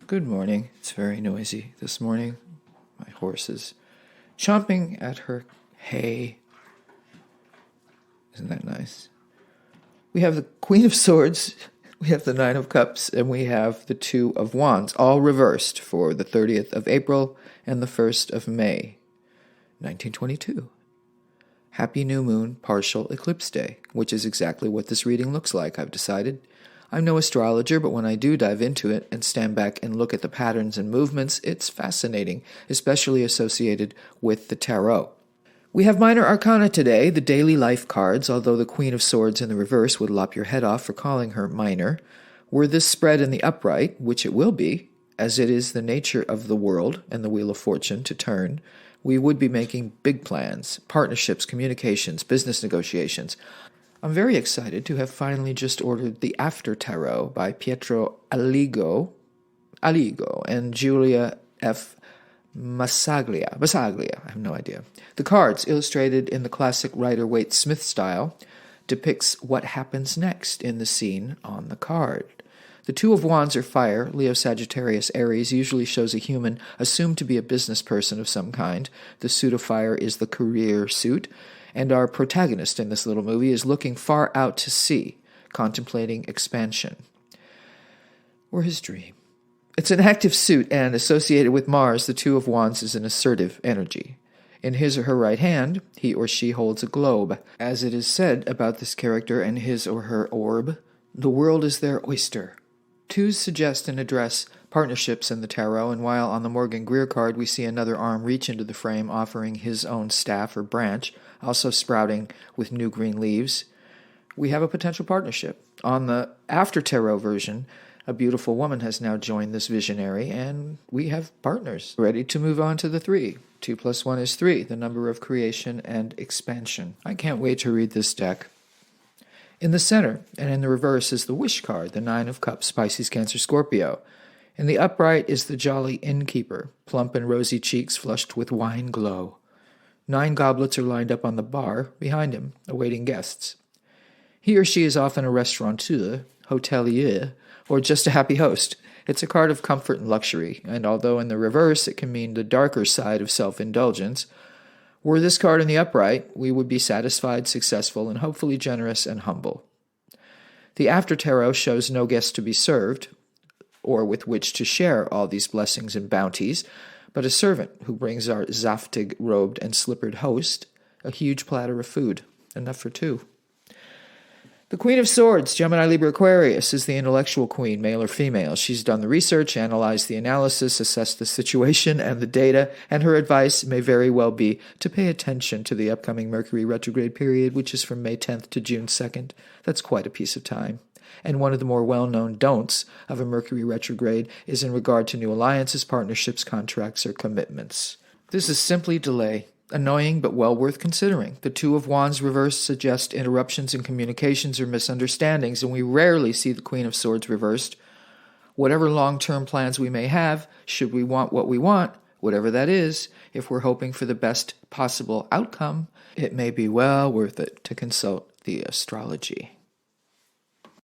Good morning. It's very noisy this morning. My horse is chomping at her hay. Isn't that nice? We have the Queen of Swords, we have the Nine of Cups, and we have the Two of Wands, all reversed for the 30th of April and the 1st of May, 1922. Happy New Moon Partial Eclipse Day, which is exactly what this reading looks like, I've decided. I'm no astrologer, but when I do dive into it and stand back and look at the patterns and movements, it's fascinating, especially associated with the tarot. We have minor arcana today, the daily life cards, although the Queen of Swords in the reverse would lop your head off for calling her minor. Were this spread in the upright, which it will be, as it is the nature of the world and the Wheel of Fortune to turn, we would be making big plans, partnerships, communications, business negotiations. I'm very excited to have finally just ordered The After Tarot by Pietro Aligo and Julia F. Masaglia. I have no idea. The cards, illustrated in the classic Rider-Waite-Smith style, depicts what happens next in the scene on the card. The Two of Wands are fire. Leo, Sagittarius, Aries usually shows a human assumed to be a business person of some kind. The suit of fire is the career suit. And our protagonist in this little movie is looking far out to sea, contemplating expansion. Or his dream. It's an active suit, and associated with Mars, the Two of Wands is an assertive energy. In his or her right hand, he or she holds a globe. As it is said about this character and his or her orb, the world is their oyster. Twos suggest and address partnerships in the tarot, and while on the Morgan Greer card we see another arm reach into the frame offering his own staff or branch, also sprouting with new green leaves, we have a potential partnership. On the After Tarot version, a beautiful woman has now joined this visionary, and we have partners ready to move on to the 3. 2 plus 1 is 3, the number of creation and expansion. I can't wait to read this deck. In the center, and in the reverse, is the Wish card, the 9 of Cups, Pisces, Cancer, Scorpio. In the upright is the jolly innkeeper, plump and rosy cheeks flushed with wine glow. 9 goblets are lined up on the bar behind him, awaiting guests. He or she is often a restaurateur, hotelier, or just a happy host. It's a card of comfort and luxury, and although in the reverse it can mean the darker side of self-indulgence, were this card in the upright, we would be satisfied, successful, and hopefully generous and humble. The After Tarot shows no guests to be served, or with which to share all these blessings and bounties, but a servant who brings our zaftig robed and slippered host a huge platter of food, enough for 2. The Queen of Swords, Gemini, Libra, Aquarius, is the intellectual queen, male or female. She's done the research, analyzed the analysis, assessed the situation and the data, and her advice may very well be to pay attention to the upcoming Mercury retrograde period, which is from May 10th to June 2nd. That's quite a piece of time. And one of the more well-known don'ts of a Mercury retrograde is in regard to new alliances, partnerships, contracts, or commitments. This is simply delay. Annoying, but well worth considering. The Two of Wands reversed suggest interruptions in communications or misunderstandings, and we rarely see the Queen of Swords reversed. Whatever long-term plans we may have, should we want what we want, whatever that is, if we're hoping for the best possible outcome, it may be well worth it to consult the astrology.